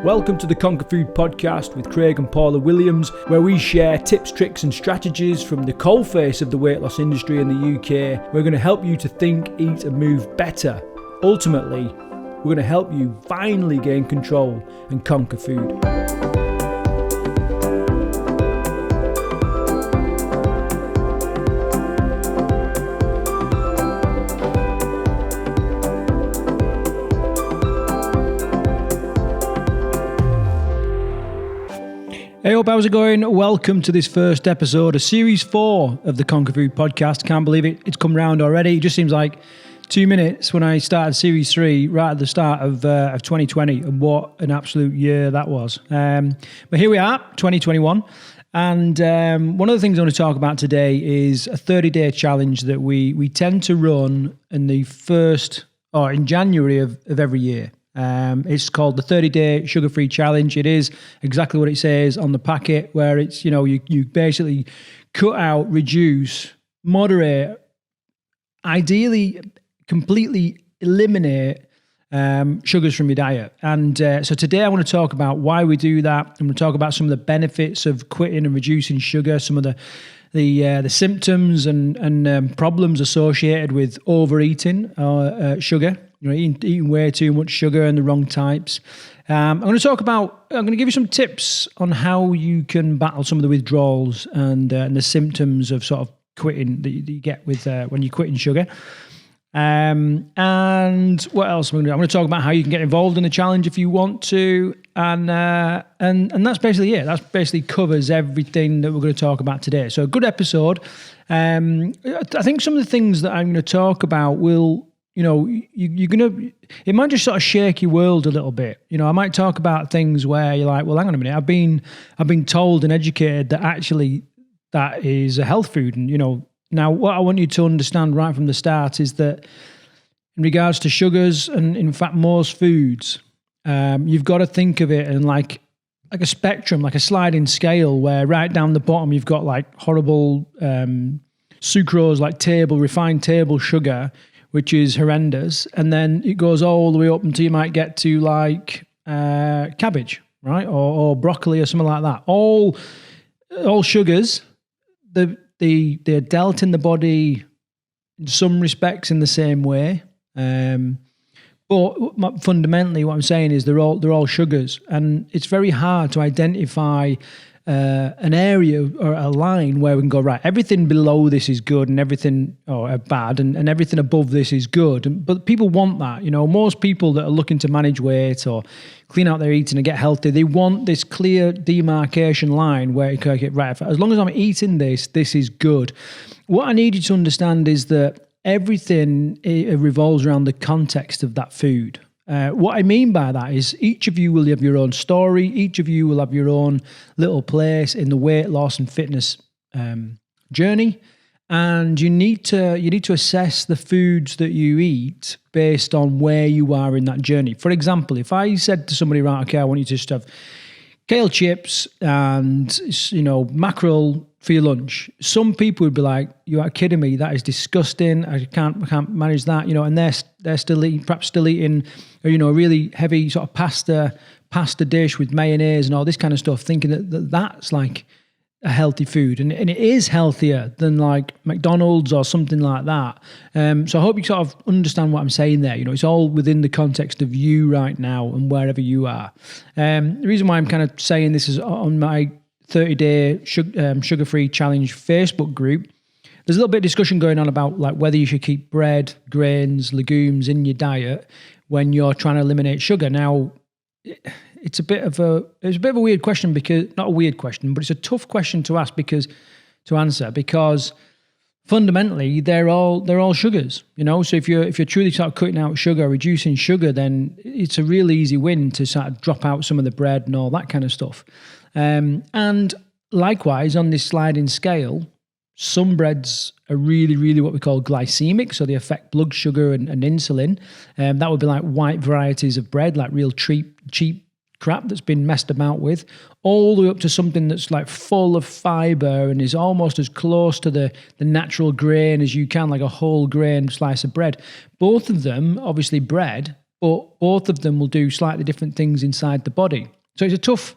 Welcome to the Conquer Food Podcast with Craig and Paula Williams, where we share tips, tricks and strategies from the coalface of the weight loss industry in the UK. We're going to help you to think, eat and move better. Ultimately, we're going to help you finally gain control and conquer food. Hey up, how's it going? Welcome to this first episode of Series 4 of the Conquer Food Podcast. Can't believe it, it's come round already. It just seems like 2 minutes when I started Series 3 right at the start of 2020, and what an absolute year that was. But here we are, 2021, and one of the things I want to talk about today is a 30-day challenge that we tend to run in the in January of every year. It's called the 30-day sugar-free challenge. It is exactly what it says on the packet, where it's, you basically cut out, reduce, moderate, ideally completely eliminate sugars from your diet. And so today I want to talk about why we do that. I'm going to talk about some of the benefits of quitting and reducing sugar, some of the symptoms and problems associated with overeating sugar. Eating way too much sugar and the wrong types. I'm going to give you some tips on how you can battle some of the withdrawals and the symptoms of sort of quitting that you get with when you're quitting sugar. And what else am I going to do? I'm going to talk about how you can get involved in the challenge if you want to, and that's basically it. That basically covers everything that we're going to talk about today. So a good episode. I think some of the things that I'm going to talk about will, it might just sort of shake your world a little bit. I might talk about things where you're like, well, hang on a minute. I've been told and educated that actually that is a health food. And, now what I want you to understand right from the start is that in regards to sugars and in fact, most foods, you've got to think of it in like a spectrum, like a sliding scale, where right down the bottom, you've got like horrible, sucrose, like refined table sugar, which is horrendous. And then it goes all the way up until you might get to like cabbage, right? Or broccoli or something like that. All sugars, they're dealt in the body in some respects in the same way. But fundamentally what I'm saying is they're all sugars. And it's very hard to identify an area or a line where we can go, right, everything below this is good and everything bad and everything above this is good. But people want that. Most people that are looking to manage weight or clean out their eating and get healthy, they want this clear demarcation line where you can get, right, as long as I'm eating this is good. What I need you to understand is that everything revolves around the context of that food. What I mean by that is each of you will have your own story. Each of you will have your own little place in the weight loss and fitness journey, and you need to assess the foods that you eat based on where you are in that journey. For example, if I said to somebody, right, okay, I want you to just have kale chips and mackerel for your lunch, some people would be like, "You are kidding me? That is disgusting. I can't manage that." And they're still eating, a really heavy sort of pasta dish with mayonnaise and all this kind of stuff, thinking that that's like a healthy food, and it is healthier than like McDonald's or something like that. So I hope you sort of understand what I'm saying there. It's all within the context of you right now and wherever you are. The reason why I'm kind of saying this is on my 30-day sugar-free challenge Facebook group. There's a little bit of discussion going on about like whether you should keep bread, grains, legumes in your diet when you're trying to eliminate sugar. Now, it's a bit of a weird question, because not a weird question, but it's a tough question to answer because fundamentally they're all sugars. So if you're truly sort of cutting out sugar, reducing sugar, then it's a really easy win to sort of drop out some of the bread and all that kind of stuff. And likewise, on this sliding scale, some breads are really, really what we call glycemic, so they affect blood sugar and insulin. That would be like white varieties of bread, like real cheap crap that's been messed about with, all the way up to something that's like full of fiber and is almost as close to the natural grain as you can, like a whole grain slice of bread. Both of them, obviously bread, but both of them will do slightly different things inside the body. So it's a tough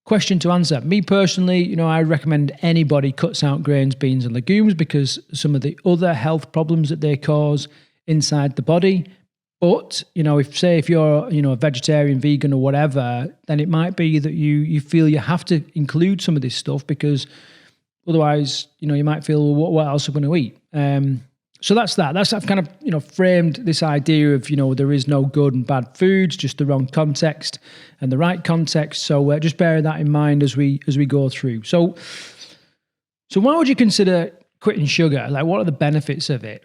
question to answer. Me personally, I recommend anybody cuts out grains, beans, and legumes because some of the other health problems that they cause inside the body. But, if you're, a vegetarian, vegan, or whatever, then it might be that you feel you have to include some of this stuff because otherwise, you might feel, well, what else are we going to eat? So that's that. I've kind of, framed this idea of, there is no good and bad foods, just the wrong context and the right context. So just bear that in mind as we go through. So why would you consider quitting sugar? Like, what are the benefits of it?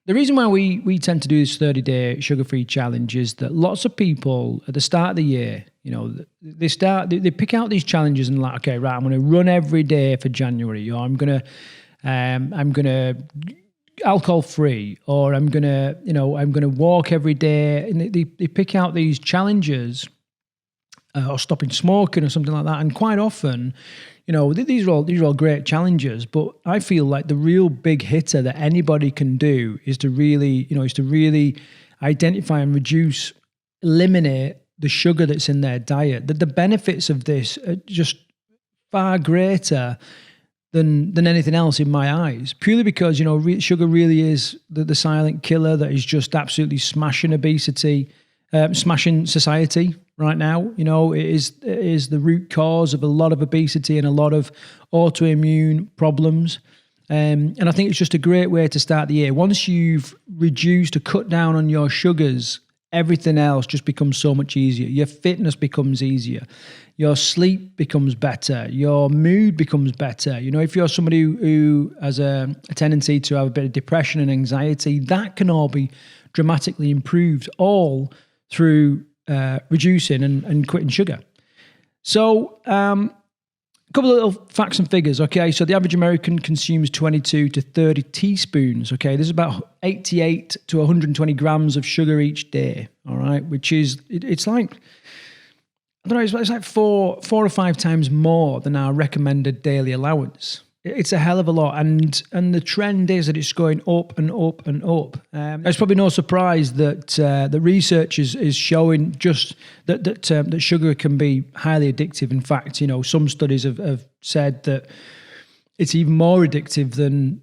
The reason why we tend to do this 30-day sugar-free challenge is that lots of people at the start of the year, they pick out these challenges and like, okay, right, I'm going to run every day for January, or I'm going to alcohol free, or I'm going to walk every day, and they pick out these challenges, or stopping smoking or something like that, and quite often, these are all great challenges, but I feel like the real big hitter that anybody can do is to really identify and eliminate the sugar that's in their diet. That the benefits of this are just far greater than anything else in my eyes, purely because, sugar really is the silent killer that is just absolutely smashing obesity, smashing society right now. It is the root cause of a lot of obesity and a lot of autoimmune problems. And I think it's just a great way to start the year. Once you've reduced or cut down on your sugars, everything else just becomes so much easier. Your fitness becomes easier. Your sleep becomes better. Your mood becomes better. If you're somebody who has a tendency to have a bit of depression and anxiety, that can all be dramatically improved, all through reducing and quitting sugar. So a couple of little facts and figures, okay? So the average American consumes 22 to 30 teaspoons, okay? There's about 88 to 120 grams of sugar each day, all right? Which is, it's like, I don't know, it's like four or five times more than our recommended daily allowance. It's a hell of a lot, and the trend is that it's going up and up and up. It's probably no surprise that the research is showing just that sugar can be highly addictive. In fact, some studies have said that it's even more addictive than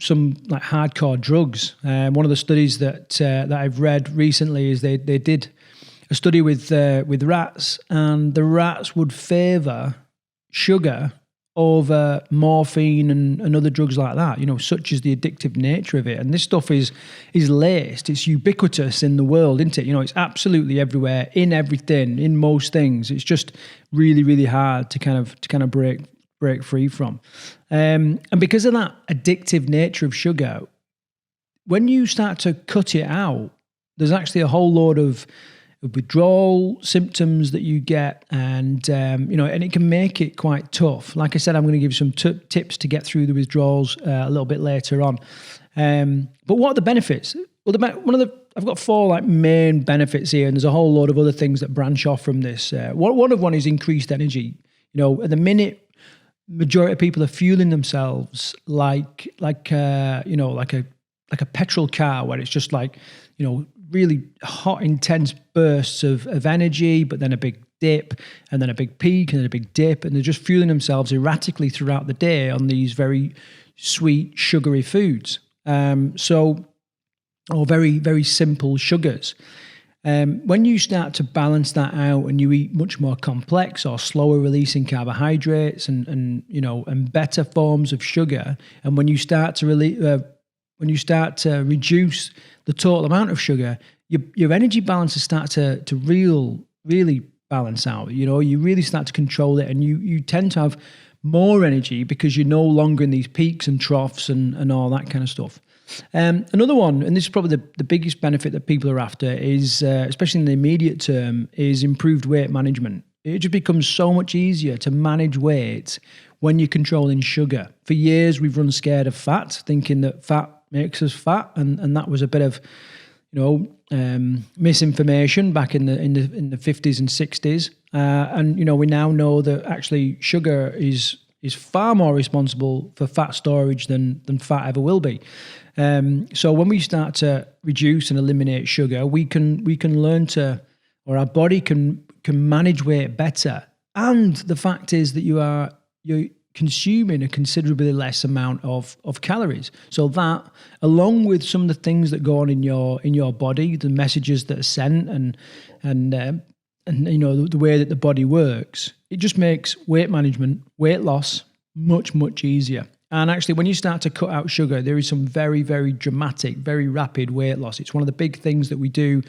some like hardcore drugs. One of the studies that I've read recently is they did a study with rats, and the rats would favour sugar over morphine and other drugs like that, such as the addictive nature of it. And this stuff is laced, it's ubiquitous in the world, isn't it? It's absolutely everywhere, in everything, in most things. It's just really, really hard to kind of break free from. And because of that addictive nature of sugar, when you start to cut it out, there's actually a whole load of withdrawal symptoms that you get, and and it can make it quite tough. Like I said, I'm going to give you some tips to get through the withdrawals a little bit later on. But what are the benefits? Well, I've got four main benefits here, and there's a whole load of other things that branch off from this. One is increased energy. At the minute, majority of people are fueling themselves like a petrol car, where it's just really hot, intense bursts of energy, but then a big dip, and then a big peak, and then a big dip, and they're just fueling themselves erratically throughout the day on these very sweet, sugary foods. Or very, very simple sugars. When you start to balance that out and you eat much more complex or slower releasing carbohydrates and better forms of sugar, and when you start to reduce the total amount of sugar, your energy balances start to really balance out. You really start to control it, and you tend to have more energy because you're no longer in these peaks and troughs and all that kind of stuff. Another one, and this is probably the biggest benefit that people are after, is especially in the immediate term, is improved weight management. It just becomes so much easier to manage weight when you're controlling sugar. For years, we've run scared of fat, thinking that fat makes us fat, and that was a bit of misinformation back in the 50s and 60s. And we now know that actually sugar is far more responsible for fat storage than fat ever will be. So when we start to reduce and eliminate sugar, we can learn to, or our body can manage weight better. And the fact is that you're consuming a considerably less amount of calories. So that, along with some of the things that go on in your body, the messages that are sent, and the way that the body works, it just makes weight management, weight loss much, much easier. And actually, when you start to cut out sugar, there is some very, very dramatic, very rapid weight loss. It's one of the big things that we do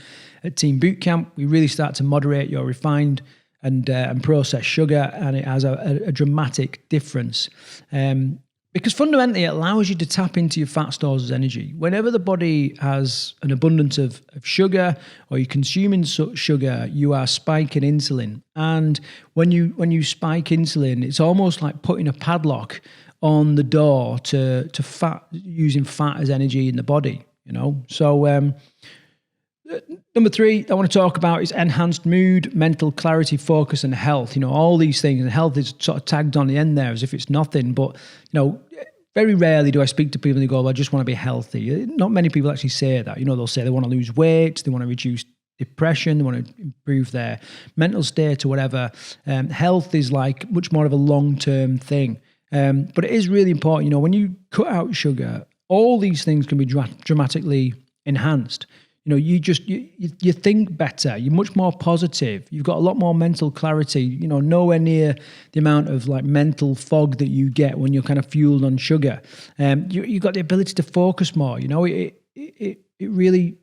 at Team Bootcamp. We really start to moderate your refined and processed sugar, and it has a dramatic difference. Because fundamentally, it allows you to tap into your fat stores as energy. Whenever the body has an abundance of sugar, or you're consuming sugar, you are spiking insulin. And when you spike insulin, it's almost like putting a padlock on the door to fat, using fat as energy in the body. So number 3 I want to talk about is enhanced mood, mental clarity, focus, and health. All these things, and health is sort of tagged on the end there as if it's nothing. But very rarely do I speak to people and they go, "Well, I just want to be healthy." Not many people actually say that. They'll say they want to lose weight, they want to reduce depression, they want to improve their mental state or whatever. Health is like much more of a long-term thing. But it is really important. When you cut out sugar, all these things can be dramatically enhanced. You think better, you're much more positive, you've got a lot more mental clarity, nowhere near the amount of like mental fog that you get when you're kind of fueled on sugar. You've got the ability to focus more. It really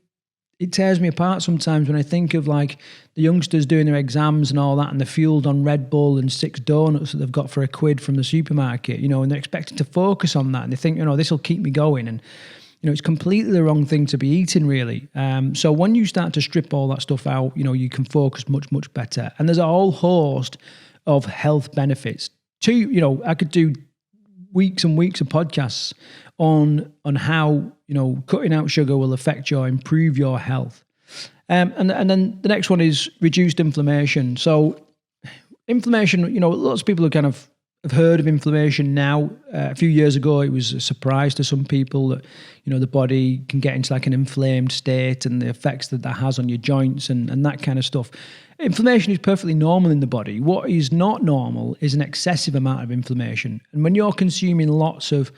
tears me apart sometimes when I think of like the youngsters doing their exams and all that, and they're fueled on Red Bull and 6 donuts that they've got for £1 from the supermarket, and they're expected to focus on that, and they think, this will keep me going. And it's completely the wrong thing to be eating, really. So when you start to strip all that stuff out, you can focus much, much better. And there's a whole host of health benefits. I could do weeks and weeks of podcasts on how, cutting out sugar will improve your health. And then the next one is reduced inflammation. So inflammation, lots of people have heard of inflammation now. A few years ago, it was a surprise to some people that, the body can get into like an inflamed state and the effects that has on your joints and that kind of stuff. Inflammation is perfectly normal in the body. What is not normal is an excessive amount of inflammation. And when you're consuming lots of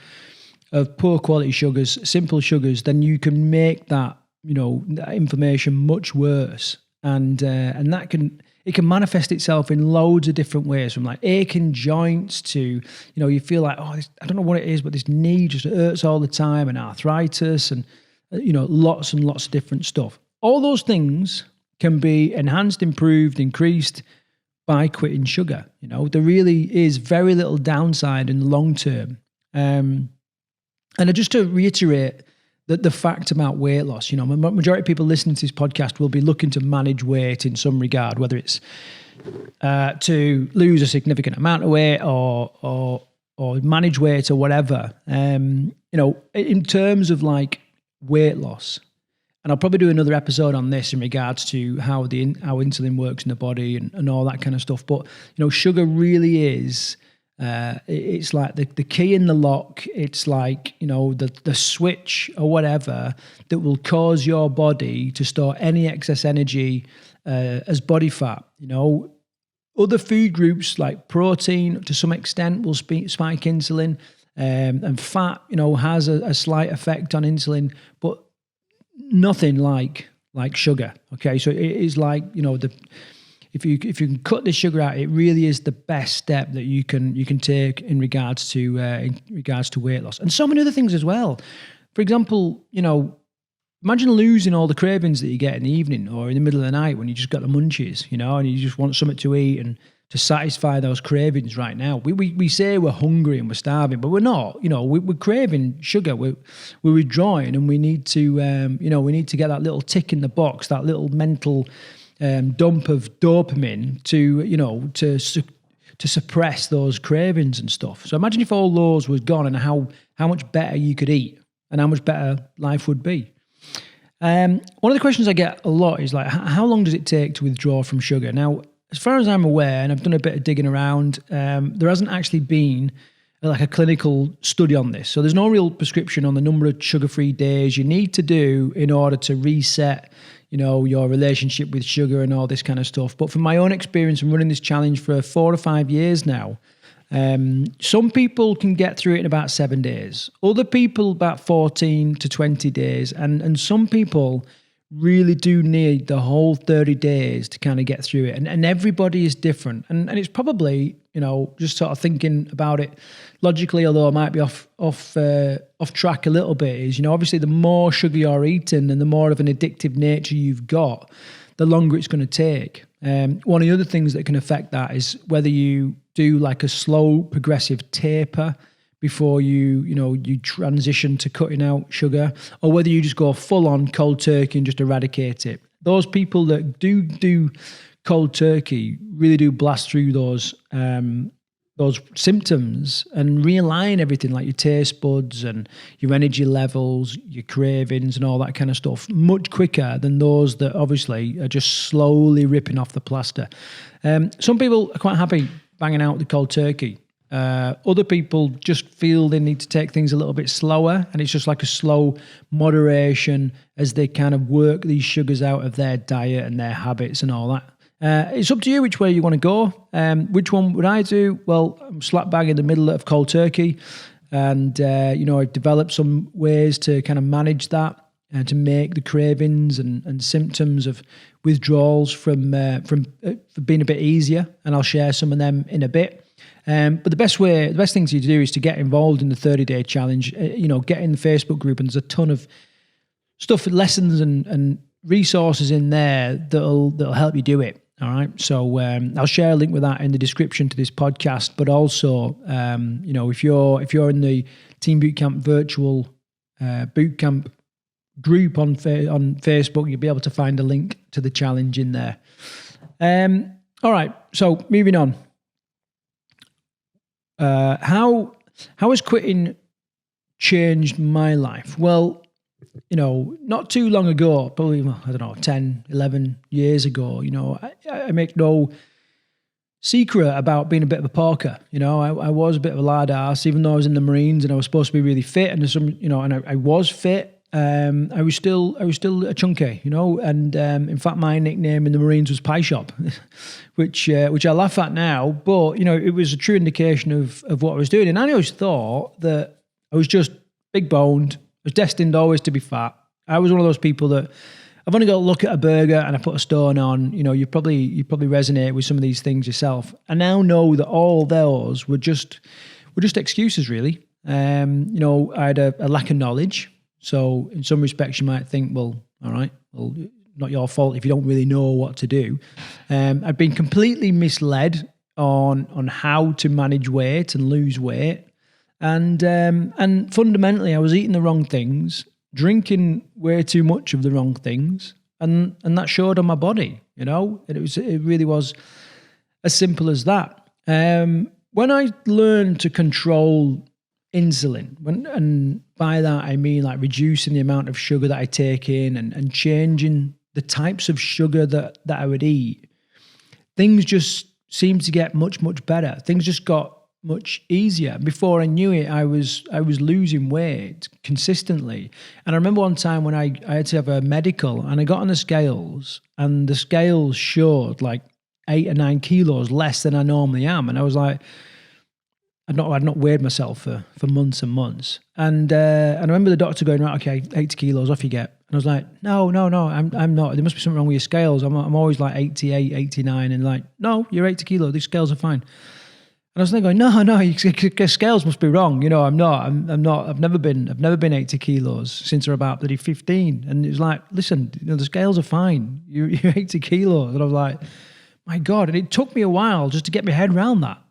poor quality sugars, simple sugars, then you can make that, that inflammation much worse. And that it can manifest itself in loads of different ways, from like aching joints to, you feel like, I don't know what it is, but this knee just hurts all the time, and arthritis, and, lots and lots of different stuff. All those things can be enhanced, improved, increased by quitting sugar. There really is very little downside in the long term. And just to reiterate, the fact about weight loss, majority of people listening to this podcast will be looking to manage weight in some regard, whether it's to lose a significant amount of weight or manage weight or whatever. In terms of like weight loss, and I'll probably do another episode on this in regards to how insulin works in the body and all that kind of stuff. But sugar really is. It's like the key in the lock. It's like, the switch or whatever that will cause your body to store any excess energy as body fat. Other food groups like protein to some extent will spike insulin, and fat, has a slight effect on insulin, but nothing like sugar. Okay, so it is like, If you can cut this sugar out, it really is the best step that you can take in regards to weight loss, and so many other things as well. For example, imagine losing all the cravings that you get in the evening or in the middle of the night when you just got the munchies, and you just want something to eat and to satisfy those cravings right now. We say we're hungry and we're starving, but we're not. We're craving sugar. We're withdrawing, and we need to get that little tick in the box, that little mental dump of dopamine to suppress those cravings and stuff. So imagine if all those was gone, and how much better you could eat and how much better life would be. One of the questions I get a lot is like, how long does it take to withdraw from sugar? Now, as far as I'm aware, and I've done a bit of digging around, there hasn't actually been like a clinical study on this. So there's no real prescription on the number of sugar-free days you need to do in order to reset, your relationship with sugar and all this kind of stuff. But from my own experience and running this challenge for 4 or 5 years now, some people can get through it in about 7 days. Other people about 14 to 20 days. And some people really do need the whole 30 days to kind of get through it. And everybody is different. And it's probably, just sort of thinking about it logically, although I might be off track a little bit, is, obviously the more sugar you're eating and the more of an addictive nature you've got, the longer it's going to take. One of the other things that can affect that is whether you do like a slow progressive taper before you transition to cutting out sugar, or whether you just go full on cold turkey and just eradicate it. Those people that do cold turkey really do blast through those symptoms and realign everything, like your taste buds and your energy levels, your cravings and all that kind of stuff, much quicker than those that obviously are just slowly ripping off the plaster. Some people are quite happy banging out the cold turkey. Other people just feel they need to take things a little bit slower, and it's just like a slow moderation as they kind of work these sugars out of their diet and their habits and all that. It's up to you which way you want to go. Which one would I do? Well, I'm slap bang in the middle of cold turkey, and I've developed some ways to kind of manage that and to make the cravings and symptoms of withdrawals from being a bit easier. And I'll share some of them in a bit. But the best thing to do is to get involved in the 30-day challenge. Get in the Facebook group, and there's a ton of stuff, lessons and resources in there that'll help you do it. All right. So I'll share a link with that in the description to this podcast. But also, if you're in the Team Bootcamp virtual bootcamp group on Facebook, you'll be able to find a link to the challenge in there. All right. So moving on. How has quitting changed my life? Well, not too long ago, probably, 10, 11 years ago, I make no secret about being a bit of a porker. I was a bit of a lard ass, even though I was in the Marines and I was supposed to be really fit, and I was fit. I was still a chunky, and in fact, my nickname in the Marines was Pie Shop, which I laugh at now, but it was a true indication of what I was doing. And I always thought that I was just big boned. I was destined always to be fat. I was one of those people that I've only got to look at a burger and I put a stone on. You probably resonate with some of these things yourself. I now know that all those were just excuses, really. I had a lack of knowledge. So in some respects, you might think, well, all right, well, not your fault if you don't really know what to do. I've been completely misled on how to manage weight and lose weight. And fundamentally, I was eating the wrong things, drinking way too much of the wrong things, and that showed on my body, And it really was as simple as that. When I learned to control insulin, and by that I mean like reducing the amount of sugar that I take in and changing the types of sugar that I would eat, things just seemed to get much, much better. Things just got much easier. Before I knew it, I was losing weight consistently. And I remember one time when I had to have a medical, and I got on the scales, and the scales showed like 8 or 9 kilos less than I normally am. And I was like, I'd not weighed myself for months and months. And I remember the doctor going, right, okay, 80 kilos off you get. And I was like, no, I'm not. There must be something wrong with your scales. I'm always like 88, 89. And like, no, you're 80 kilos. These scales are fine. And I was then going, no, your scales must be wrong. I'm not. I've never been 80 kilos since I'm about 15. And it was like, listen, the scales are fine. You're 80 kilos. And I was like, my God. And it took me a while just to get my head around that,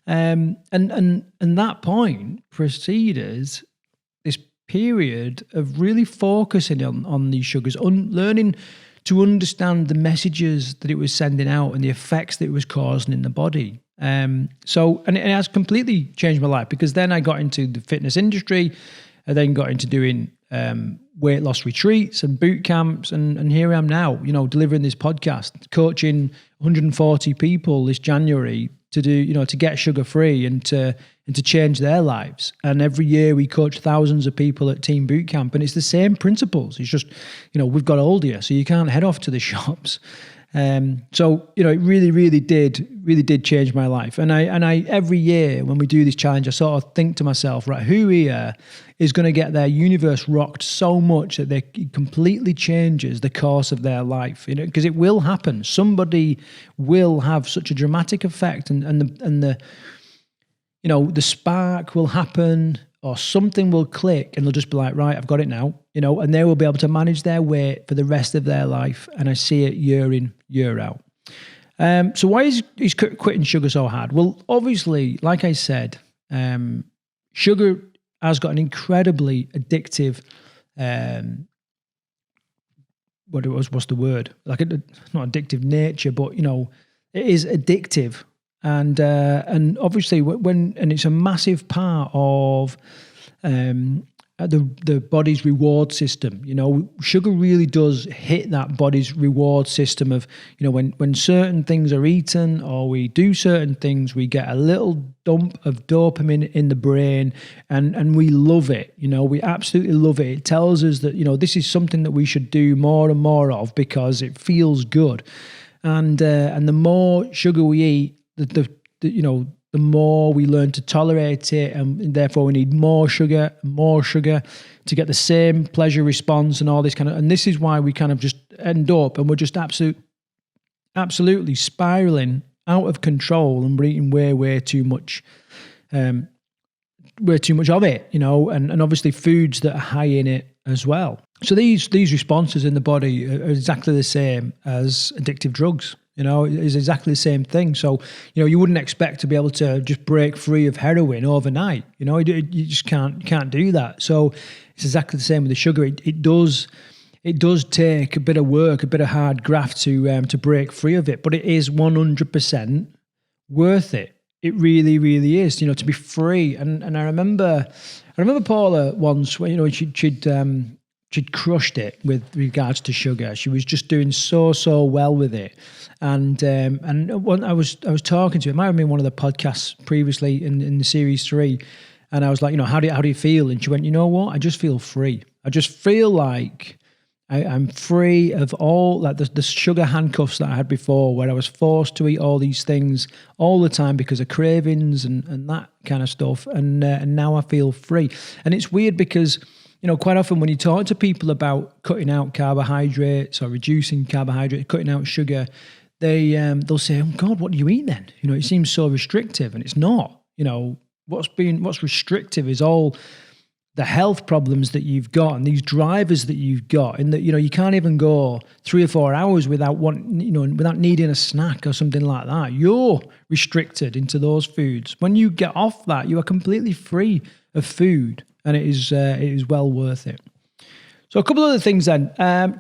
And that point preceded this period of really focusing on these sugars, learning to understand the messages that it was sending out and the effects that it was causing in the body. And it has completely changed my life, because then I got into the fitness industry, I then got into doing weight loss retreats and boot camps, and here I am now, delivering this podcast, coaching 140 people this January to do, to get sugar free and to change their lives. And every year we coach thousands of people at Team Boot Camp, and it's the same principles. It's just, we've got older, so you can't head off to the shops. So it really did change my life. And I every year when we do this challenge, I sort of think to myself, right, who here is going to get their universe rocked so much that it completely changes the course of their life? Because it will happen. Somebody will have such a dramatic effect, and the spark will happen, or something will click, and they'll just be like, right, I've got it now, and they will be able to manage their weight for the rest of their life. And I see it year in, year out. So why is quitting sugar so hard? Well, obviously, like I said, sugar has got an incredibly addictive, what's the word? Like, not addictive nature, but, it is addictive. And obviously and it's a massive part of the body's reward system. Sugar really does hit that body's reward system of, when certain things are eaten or we do certain things, we get a little dump of dopamine in the brain, and we love it. We absolutely love it. It tells us that, this is something that we should do more and more of because it feels good. And the more sugar we eat, the more we learn to tolerate it, and therefore we need more sugar to get the same pleasure response and all this kind of. And this is why we kind of just end up, and we're just absolutely spiraling out of control, and we're eating way too much, of it, and obviously foods that are high in it as well. So these responses in the body are exactly the same as addictive drugs. It's exactly the same thing. So, you wouldn't expect to be able to just break free of heroin overnight. You just can't do that. So it's exactly the same with the sugar. It does take a bit of work, a bit of hard graft to break free of it, but it is 100% worth it. It really, really is. To be free. And I remember Paula once when she'd crushed it with regards to sugar. She was just doing so well with it. And when I was talking to her, it might have been one of the podcasts previously in the series 3, and I was like, how do you feel? And she went, you know what? I just feel free. I just feel like I'm free of all like the sugar handcuffs that I had before, where I was forced to eat all these things all the time because of cravings and that kind of stuff. And now I feel free. And it's weird because, quite often when you talk to people about cutting out carbohydrates or reducing carbohydrates, cutting out sugar, they'll say, "Oh God, what do you eat then? It seems so restrictive," and it's not. What's restrictive is all the health problems that you've got and these drivers that you've got, and that you can't even go 3 or 4 hours without needing a snack or something like that. You're restricted into those foods. When you get off that, you are completely free of food, and it is well worth it. So a couple of other things then.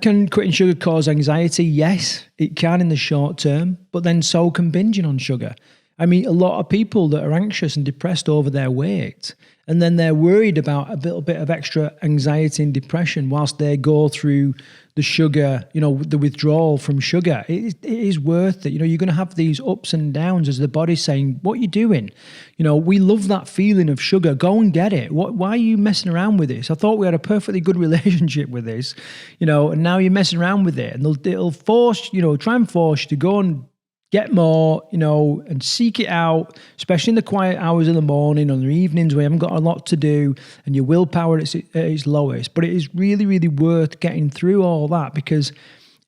Can quitting sugar cause anxiety? Yes, it can in the short term, but then so can binging on sugar. I meet a lot of people that are anxious and depressed over their weight, and then they're worried about a little bit of extra anxiety and depression whilst they go through the sugar, the withdrawal from sugar. It is worth it. You're going to have these ups and downs as the body's saying, what are you doing? We love that feeling of sugar. Go and get it. Why are you messing around with this? I thought we had a perfectly good relationship with this, and now you're messing around with it. And it'll force, try and force you to go and get more, and seek it out, especially in the quiet hours of the morning or the evenings where you haven't got a lot to do and your willpower is at its lowest. But it is really, really worth getting through all that, because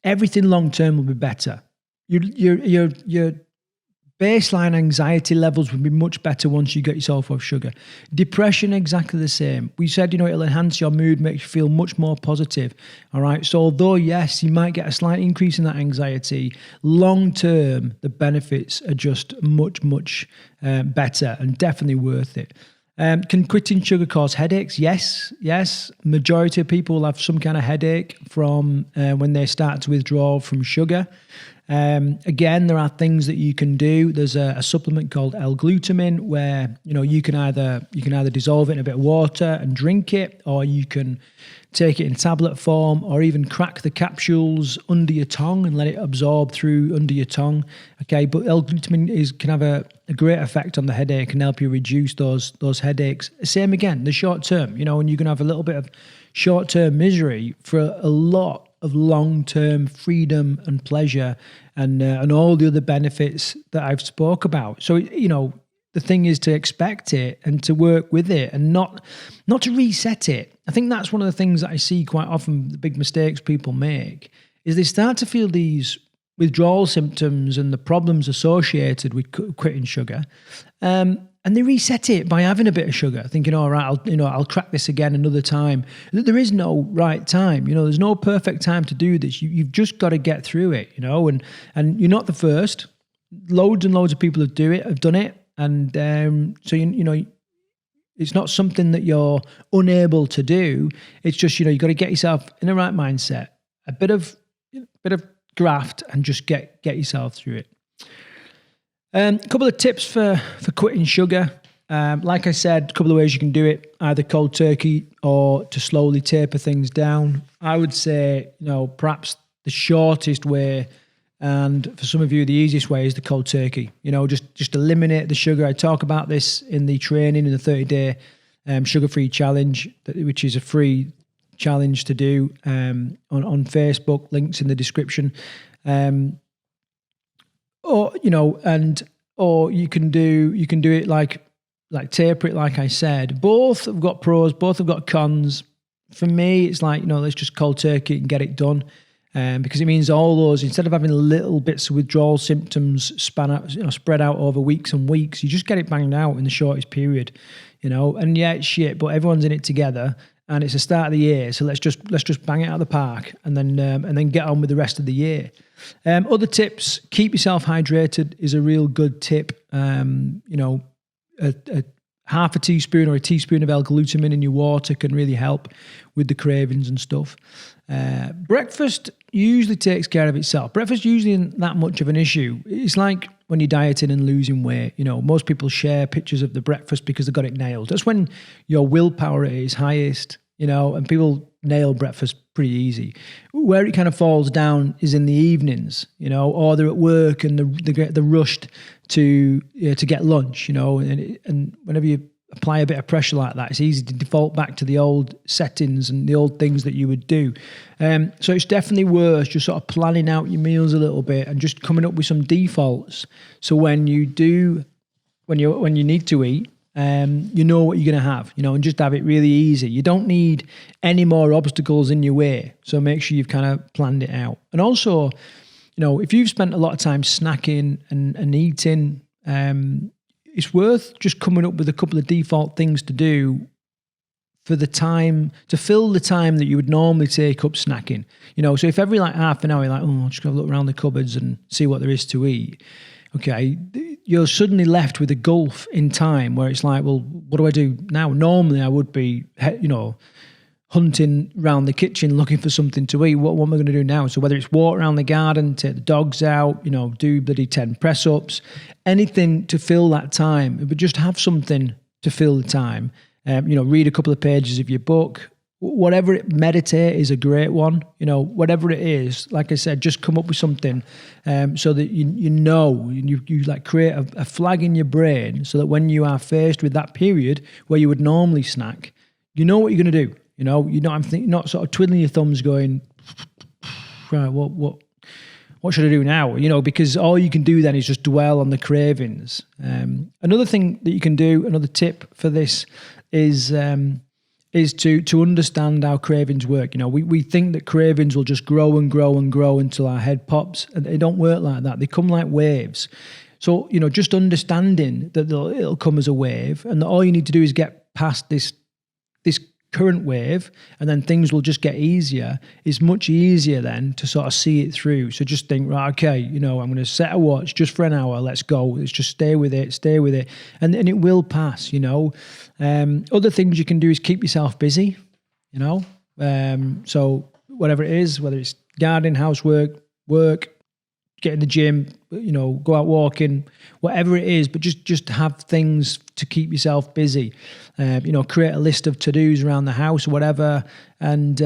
everything long term will be better. Your baseline anxiety levels will be much better once you get yourself off sugar. Depression, exactly the same. We said, it'll enhance your mood, makes you feel much more positive. All right. So although, yes, you might get a slight increase in that anxiety, long term, the benefits are just much better and definitely worth it. Can quitting sugar cause headaches? Yes. Majority of people will have some kind of headache from when they start to withdraw from sugar. Again, there are things that you can do. There's a supplement called L-glutamine where, you can either dissolve it in a bit of water and drink it, or you can take it in tablet form, or even crack the capsules under your tongue and let it absorb through under your tongue. Okay, but L-glutamine can have a great effect on the headache and help you reduce those headaches. Same again, the short term, and you can have a little bit of short-term misery for a lot of long-term freedom and pleasure and all the other benefits that I've spoke about. So, the thing is to expect it and to work with it and not to reset it. I think that's one of the things that I see quite often, the big mistakes people make, is they start to feel these withdrawal symptoms and the problems associated with quitting sugar. And they reset it by having a bit of sugar, thinking, all right, I'll crack this again another time. There is no right time. There's no perfect time to do this. You've just got to get through it, and you're not the first. Loads and loads of people have done it. And so, it's not something that you're unable to do. It's just, you've got to get yourself in the right mindset, a bit of graft, and just get yourself through it. A couple of tips for quitting sugar. Like I said, a couple of ways you can do it, either cold turkey or to slowly taper things down. I would say, perhaps the shortest way, and for some of you, the easiest way is the cold turkey. Just eliminate the sugar. I talk about this in the training in the 30-day sugar-free challenge, which is a free challenge to do on Facebook. Links in the description. Or you can do it like taper it, like I said. Both have got pros, both have got cons. For me, it's like, let's just cold turkey and get it done. Because it means all those, instead of having little bits of withdrawal symptoms spread out over weeks and weeks, you just get it banged out in the shortest period, and yeah, it's shit, but everyone's in it together and it's the start of the year. So let's just bang it out of the park and then get on with the rest of the year. Other tips, keep yourself hydrated is a real good tip. A half a teaspoon or a teaspoon of L-glutamine in your water can really help with the cravings and stuff. Breakfast usually takes care of itself. Breakfast usually isn't that much of an issue. It's like when you're dieting and losing weight. Most people share pictures of the breakfast because they've got it nailed. That's when your willpower is highest, and people nail breakfast pretty easy. Where it kind of falls down is in the evenings, or they're at work and they're rushed to get lunch, and whenever you apply a bit of pressure like that, it's easy to default back to the old settings and the old things that you would do. So it's definitely worth just sort of planning out your meals a little bit and just coming up with some defaults. So when you need to eat, you know what you're going to have, and just have it really easy. You don't need any more obstacles in your way. So make sure you've kind of planned it out. And also, if you've spent a lot of time snacking and eating, it's worth just coming up with a couple of default things to do for the time, to fill the time that you would normally take up snacking. So if every half an hour you're like, I'm just going to look around the cupboards and see what there is to eat. Okay, you're suddenly left with a gulf in time where it's like, well, what do I do now? Normally I would be, hunting around the kitchen looking for something to eat. What am I going to do now? So whether it's walk around the garden, take the dogs out, do bloody 10 press-ups, anything to fill that time, but just have something to fill the time. Read a couple of pages of your book, whatever it, meditate is a great one. Whatever it is, like I said, just come up with something so that you like create a flag in your brain so that when you are faced with that period where you would normally snack, you know what you're going to do. Not sort of twiddling your thumbs going, right, what should I do now? Because all you can do then is just dwell on the cravings. Another thing that you can do, another tip for this is to understand how cravings work. We think that cravings will just grow and grow and grow until our head pops, and they don't work like that. They come like waves. So, just understanding that it'll come as a wave, and that all you need to do is get past this current wave, and then things will just get easier. It's much easier then to sort of see it through. So just think, right, okay, I'm going to set a watch just for an hour. Let's go. Let's just stay with it. And it will pass, Other things you can do is keep yourself busy, So whatever it is, whether it's gardening, housework, work, get in the gym, go out walking, whatever it is, but just have things to keep yourself busy. Create a list of to-dos around the house or whatever, and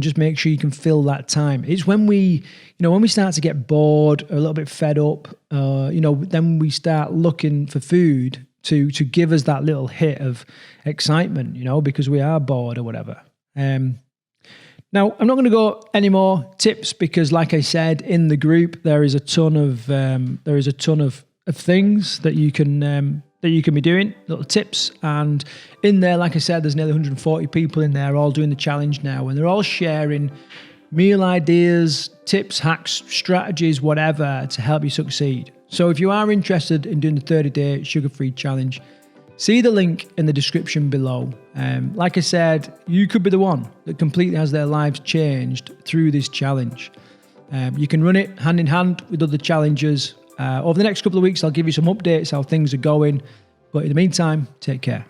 just make sure you can fill that time. It's when we start to get bored, or a little bit fed up, then we start looking for food to give us that little hit of excitement, because we are bored or whatever. Now, I'm not going to go any more tips because, like I said, in the group there is a ton of things that you can be doing, little tips, and in there, like I said, there's nearly 140 people in there all doing the challenge now, and they're all sharing meal ideas, tips, hacks, strategies, whatever to help you succeed. So if you are interested in doing the 30-day sugar-free challenge, see the link in the description below. Like I said, you could be the one that completely has their lives changed through this challenge. You can run it hand in hand with other challengers. Over the next couple of weeks, I'll give you some updates how things are going. But in the meantime, take care.